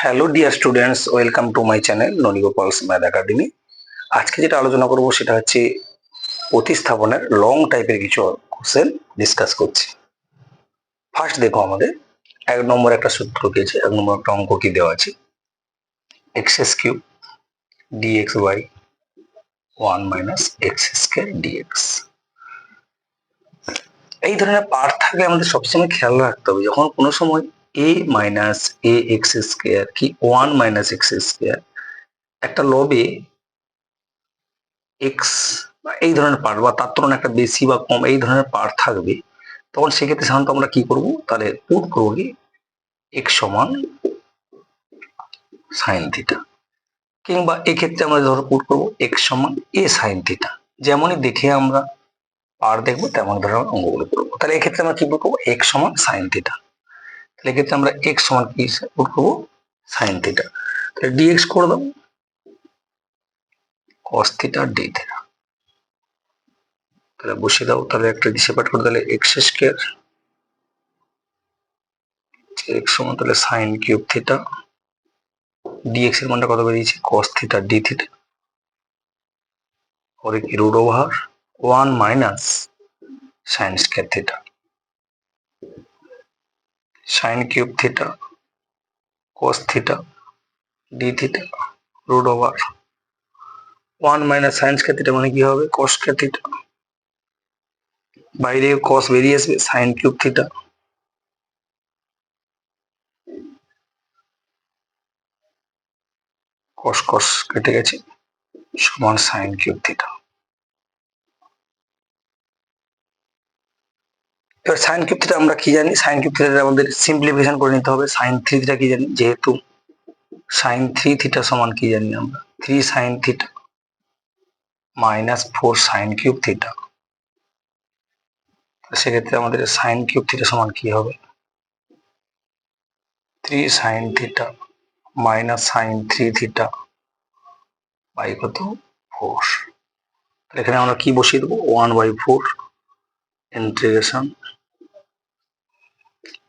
Hello dear students, welcome to my channel Noni Gopal's math academy. আজকে যেটা আলোচনা করব সেটা হচ্ছে প্রতিস্থাপনের লং টাইপের কিছু কোশ্চেন ডিসকাস করছি। ফার্স্ট দেখো, আমাদের এক নম্বর একটা সূত্র দিয়েছে, এক নম্বর একটা অঙ্ক কি দেওয়া আছে, x cube d x by 1 - x square d x. এই ধরনের পার্ট থাকলে আমাদের সবসময় খেয়াল রাখতে হবে, যখন কোনো সময় a minus A x square কি 1 - এক্স স্কয়ার একটা লবে এক্স এই ধরনের পার্ট বা তার তুলনায় একটা বেশি বা কম এই ধরনের পার্ট থাকবে, তখন সেক্ষেত্রে সাধারণত আমরা কি করব, তাহলে পুট করবো কি এক্স সমান সাইন থিটা, কিংবা এক্ষেত্রে আমরা ধরো পুট করবো এক্স সমান এ সাইন থিটা। যেমনই দেখে আমরা পার্ট দেখবো তেমন ধরে আমরা অঙ্কগুলো করবো। তাহলে এক্ষেত্রে আমরা কি পুট করবো এক্স সমান সাইন থিটা। তাহলে এক্ষেত্রে আমরা এক্স সমান কি পুট করবো সাইন থিটা। তাহলে ডিএক্স করে দেবো কস থিটা ডি থিটা। তাহলে বসিয়ে দাও, তাহলে একটা সেপারেট করে, তাহলে এক্স স্কয়ার এক্স সমান তাহলে সাইন কিউব থিটা, ডিএক্স এর মানটা কত বেরিয়েছে কস থিটা ডি থিটা, পরে কি root over 1 - sine square theta, sine cube theta cos theta d theta, root over 1 - sine square theta মানে কি হবে কস স্কয়ার থিটা, বাইরে কস বেরিয়ে আসবে সাইন কিউব থিটা, কস কস কেটে গেছে সমান সাইন কিউব থিটা। এবার সাইন কিউব থিটা আমরা কি জানি, সাইন কিউব থিটা আমাদের সিম্পলিফিকেশন করে নিতে হবে। সাইন থ্রি থিটা কি জানি, যেহেতু সাইন থ্রি থিটা সমান কি জানি আমরা 3 sine theta -4 sine cube theta. সেক্ষেত্রে আমাদের সাইন কিউব থিটা সমান কি হবে 3 sine theta sine three theta by কত 4। এখানে আমরা কি বসিয়ে দেবো 1/4 integration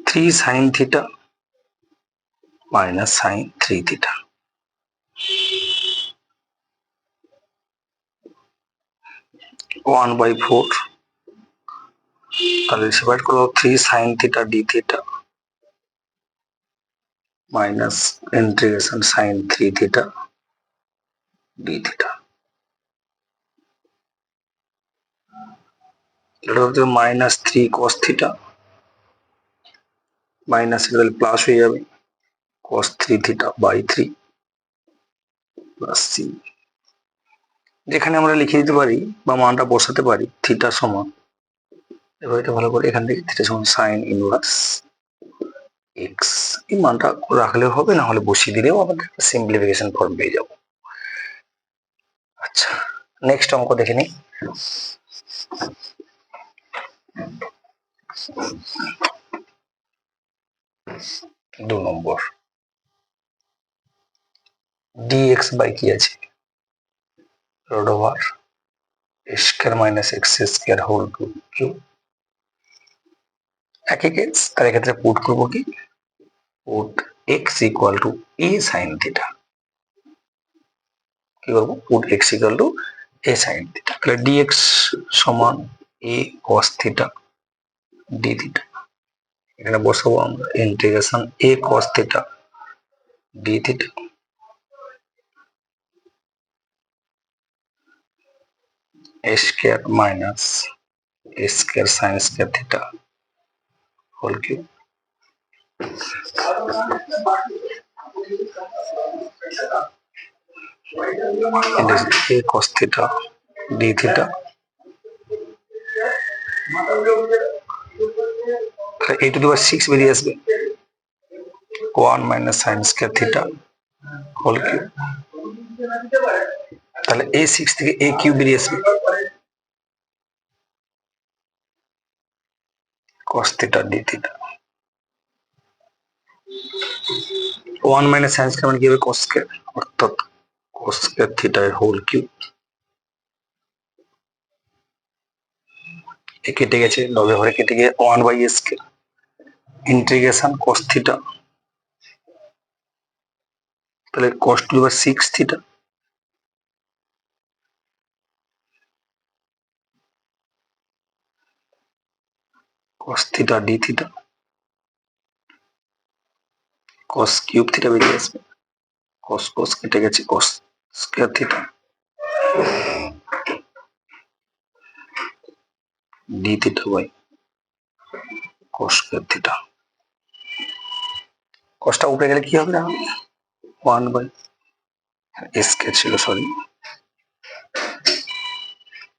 3 sine theta sine three theta. One by four, তাহলে সেপারেট করবো 3 sine theta d theta minus integration sine three theta d theta. এটা হচ্ছে -3 কস থিটা, মাইনাস তাহলে প্লাস হয়ে যাবে cos three theta by 3 plus c. যেখানে আমরা লিখে দিতে পারি বা মানটা বসাতে পারি থিটা সমান, এবার এটা ভালো করে এখান থেকে থিটা সমান সাইন ইনভার্স এক্স, এই মানটা রাখলেও হবে, না হলে বসিয়ে দিলেও আমাদের সিম্পলিফিকেশন ফর্ম পেয়ে যাবো। আচ্ছা, নেক্সট অঙ্ক দেখে নিই। দু নম্বর, ডিএক্স বাই কি আছে root over square minus x square whole cube. একই কেস, তার ক্ষেত্রে পুট করবো কি put x equal to a sine theta. কি করবো put x equal to a sine theta. তাহলে ডিএক্স সমান a cos theta d theta. এখানে বসাবো আমরা integration a cos theta d theta a square minus a square sine square theta whole cube. A cos theta d theta, a to the power 6 বেরিয়ে আসবে 1 - sine square theta whole cube. তাহলে a 6 থেকে a cube বেরিয়ে আসবে cos theta d theta. 1 - sine square মানে কি হবে cos square, অর্থাৎ cos স্কয়ার থিটা এর হোল কিউব। এ কেটে গেছে, লবে ঘরে কেটে গিয়ে 1 স্কয়ার ইন্টিগ্রেশন cos থিটা তাহলে cos to the power 6 theta cos theta d theta cos cube theta বেরিয়ে আসবে, cos cos কেটে গেছে, cos square theta d theta by cos square theta. cosটা উপরে গেলে কি হবে না 1 বাই স্কয়ার ছিল, সরি,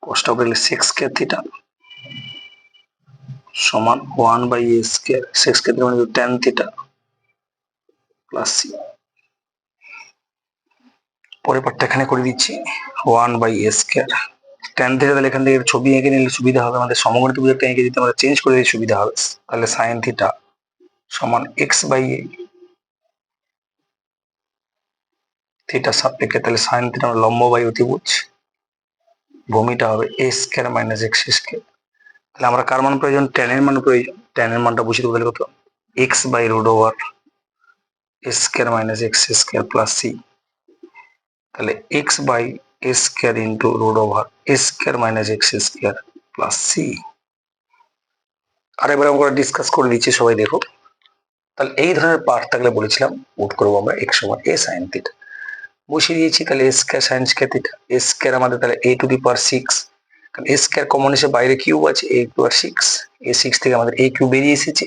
cosটা উপরে গেলে 6 স্কয়ার থিটা সমান 1 বাই a স্কয়ার, 6 স্কয়ার মানে tan থিটা প্লাস c। পরের পার্টটা এখানে করে দিচ্ছি 1 by a square tan theta, তাহলে এখান থেকে ছবি এঁকে নিলে সুবিধা হবে, আমাদের সমকোণী ত্রিভুজটা এঁকে দিতে আমরা চেঞ্জ করে দিলে সুবিধা হবে। তাহলে sin থিটা সমান x বাই a, থিটা সাপেক্ষে, তাহলে sin থিটা লম্ব বাই অতিভুজ, ভূমিটা হবে a square minus x square. তাহলে আমরা কার মান প্রয়োজন, tan এর মান প্রয়োজন, tan এর মানটা বসিয়ে দেবো, তাহলে কত x by root over a square minus x square plus c। তাহলে x by a square into root over a square minus x square plus c। আর এবার আমরা ডিসকাস করে দিচ্ছি, সবাই দেখো। তাহলে এই ধরনের পার্ট থাকলে বলেছিলাম উট করবো আমরা x সমান a sin থিটা, বসিয়ে দিয়েছি। তাহলে a square sin square theta, a square আমাদের তাহলে a টু দি পাওয়ার 6, কারণ a স্কয়ার কমন এসে বাইরে কিউব আছে, a two the power 6, a 6 থেকে আমাদের a কিউব বেরিয়ে এসেছে,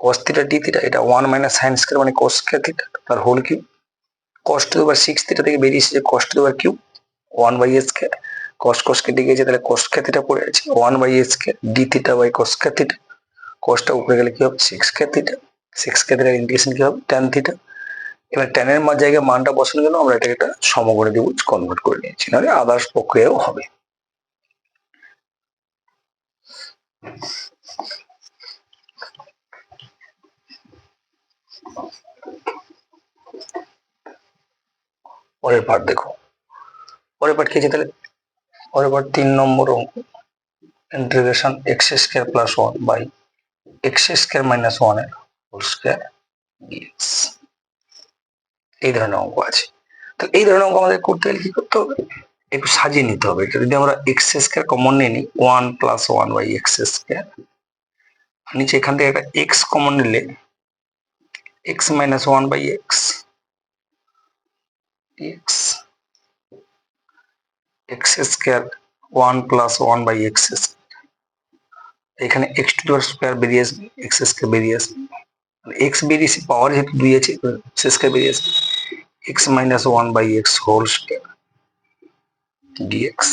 cos থিটা d থিটা এটা 1 মাইনাস sin স্কয়ার মানে cos স্কয়ার থিটা তার whole cube, cos to the power 6 theta থেকে বেরিয়ে এসেছে cos to the power cube 1 by a square, cos cos কেটে গিয়েছে, তাহলে cos স্কয়ার থিটা পড়ে আছে 1 by a square d theta by cos square theta, cosটা উপরে গেলে কি হবে 6 square theta, 6 square theta integration কি হবে tan থিটা। এবার tan এর জায়গায় মানটা বসানোর জন্য আমরা এটাকে একটা সমকোণী ত্রিভুজ কনভার্ট করে নিয়েছি, নাহলে আদার্স প্রক্রিয়াও হবে। পরের পার্ট দেখো, পরের পার্ট কি আছে, তাহলে পরের পার্ট 3 নম্বর অঙ্ক, integration x square plus 1 by x square minus 1 এর হোল স্কয়ার ডিএক্স। এই ধরনের অঙ্ক আছে। তো এই ধরনের অঙ্ক আমাদের করতে গেলে কি করতে হবে, একটু সাজিয়ে নিতে হবে। এটা যদি আমরা এক্স স্কয়ার কমন নিয়ে নিই 1 প্লাস 1 বাই এক্স স্কয়ার, নিচে এখান থেকে একটা এক্স কমন নিলে x minus 1 by x dx, x square 1 plus 1 by x, এখানে x to the power square বেরিয়ে আসবে, এক্স স্কয়ার বেরিয়ে আসবে, এক্স বেরিয়েছে পাওয়ার যেহেতু 2 আছে স্কয়ার বেরিয়ে আসবে, x minus 1 by x whole square dx.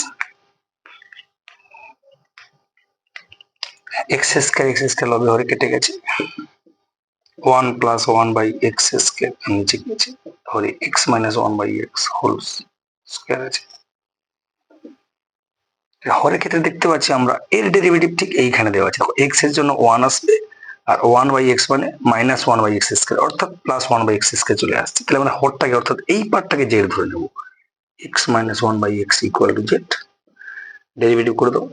X square লবে হরে কেটে গেছে, 1 প্লাস 1 বাই এক্স স্কয়ার নিচে গেছে, হরে x minus 1 by x whole square আছে। হরের ক্ষেত্রে দেখতে পাচ্ছি আমরা এর ডেরিভেটিভ ঠিক এইখানে দেওয়া আছে, দেখো এক্স এর জন্য 1 আসবে আর 1 বাই এক্স মানে মাইনাস 1 বাই এক্স স্কয়ার, অর্থাৎ প্লাস 1 বাই এক্স স্কয়ার চলে আসছে। তাহলে আমরা হরটাকে অর্থাৎ এই পার্টটাকে জেড ধরে নেব, x minus 1 by x equal to z, derivative করে দেবো।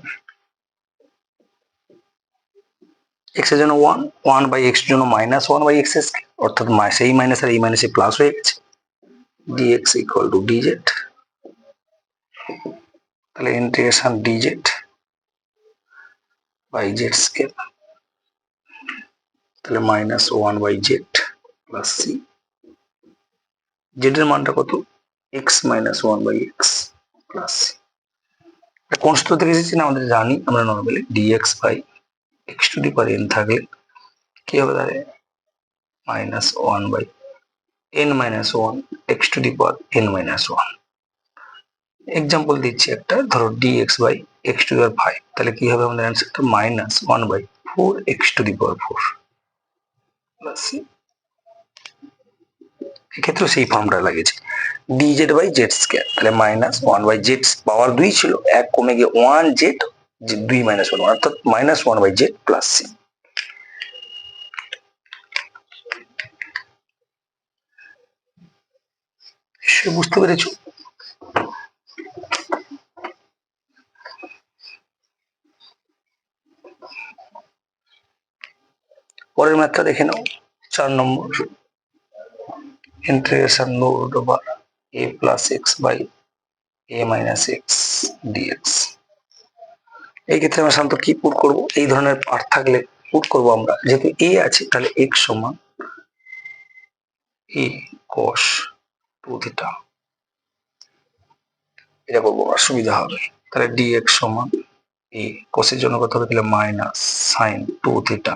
এক্স এর জন্য 1, 1 বাই এক্স এর জন্য মাইনাস 1 বাই এক্স স্কয়ার, অর্থাৎ সেই মাইনাস আর এই মাইনাসে প্লাস হয়ে গেছে, ডিএক্স ইকুয়াল টু ডিজেড। তাহলে integration DZ by z square, তাহলে minus 1 by z plus C, Z এর মানটা কত x minus 1 by x plus C. কোন সূত্র থেকে এসেছে না আমাদের জানি, আমরা normally dx by x to the power N থাকলে কি হবে, তাহলে minus 1 by N minus 1 x to the power N minus 1। Example দিচ্ছি একটা, ধরো dx by x to the power 5, তাহলে কি হবে আমাদের অ্যান্সারটা minus 1 by 4 x to the power 4 plus c. এক্ষেত্রে সেই ফর্মটা লাগিয়েছে ডিজেড বাই জেড স্কয়ার, তাহলে মাইনাস 1 বাই জেড পাওয়ার 2 ছিল, 1 কমে গিয়ে 1 জেড, 2 মাইনাস 1 অর্থাৎ minus 1 by z plus c. বুঝতে পেরেছো? পরের ম্যাথটা দেখে নাও, 4 number, integration root over a plus x by a minus x dx. এই ক্ষেত্রে আমরা সাধারণত কি পুট করব, এই ধরনের পার্ট থাকলে পুট করব আমরা, যেহেতু a আছে তাহলে x সমান a cos 2 থিটা, এটা করবো আমার সুবিধা হবে। তাহলে ডিএক্স সমান a cos এর জন্য কত হবে, তাহলে minus sine 2 theta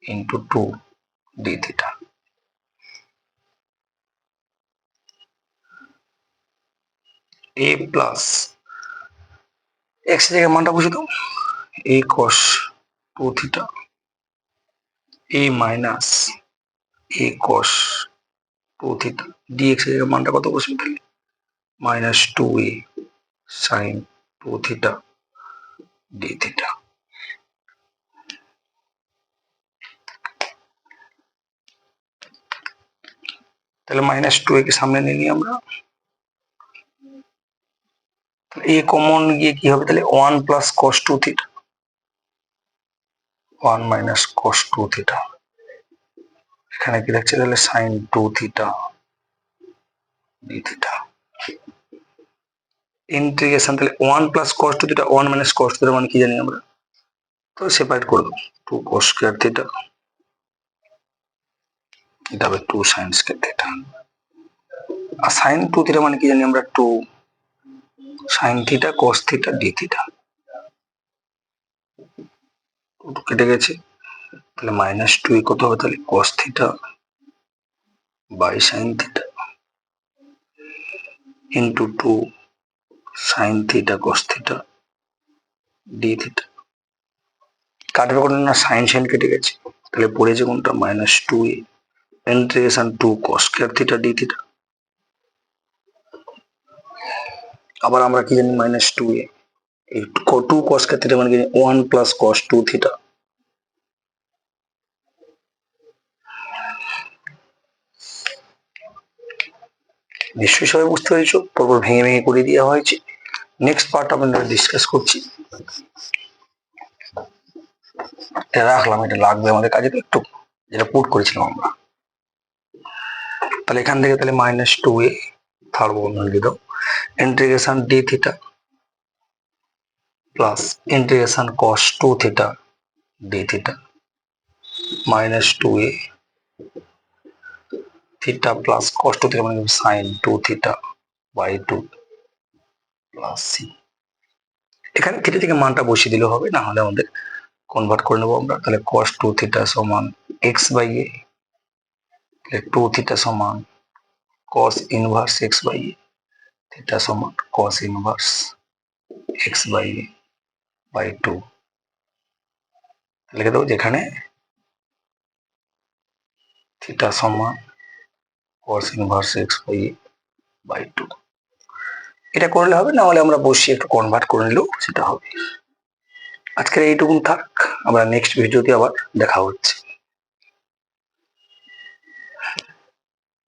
into 2 D theta. a plus x জায়গায় মানটা বসে দাও, a cos 2 theta, a minus a cos 2 theta, dx এর জায়গায় মানটা কত বসবে, তাহলে minus 2a sin 2 theta d theta. তাহলে মাইনাস 2a কে সামনে নিয়ে নিই আমরা, a কমন গিয়ে কি হবে, তাহলে 1 plus cos 2 theta, 1 minus cos 2 theta, এখানে কি থাকছে, তাহলে sin 2 theta d theta. Integration তাহলে 1 plus cos 2 theta 1 minus cos 2 theta মানে কি জানি আমরা, তো সেপারেট করে দেবো, 2 cos স্কয়ার থিটা, এটা হবে 2 sin স্কয়ার থিটা। আর sin 2 থিটা মানে কি জানি আমরা, 2 sin theta cos theta d theta, কেটে গেছে, তাহলে মাইনাস 2 কত হবে, তাহলে cos theta by sin theta into 2 sin theta cos theta d theta. কাটার কোনো না, সাইন সাইন কেটে গেছে, তাহলে পড়েছে কোনটা, minus 2a integration 2 cos square theta d theta. আবার আমরা কি জানি, মাইনাস 2a, এই 2 cos স্কয়ার থিটা মানে কি, 1 প্লাস cos 2 থিটা। নিশ্চয়ই সবাই বুঝতে পেরেছো, পরপর ভেঙে ভেঙে করে দেওয়া হয়েছে। নেক্সট পার্ট আমরা ডিসকাস করছি, এটা রাখলাম, এটা লাগবে আমাদের কাজে তো একটু, যেটা পুট করেছিলাম আমরা। তাহলে এখান থেকে তাহলে মাইনাস 2a থার্ড বন্ধন লিখে দাও, integration d theta plus integration cos 2 theta d theta minus 2a theta plus cos 2 theta মানে sin 2 theta by 2 plus c। এখানে থিটা থেকে মানটা বসিয়ে দিলে হবে, না হলে আমাদের কনভার্ট করে নেবো আমরা। তাহলে cos 2 থিটা সমান x বাই a, তাহলে 2 থিটা সমান cos inverse x by a, theta সমান cos inverse x by a by 2 লিখে দেবো, যেখানে থিটা সমান cos inverse x by a by 2। এটা করলে হবে, না হলে আমরা বসিয়ে একটু কনভার্ট করে নিলেও সেটা হবে। আজকের এইটুকুন থাক, আমরা নেক্সট ভিডিওতে আবার দেখা হচ্ছে।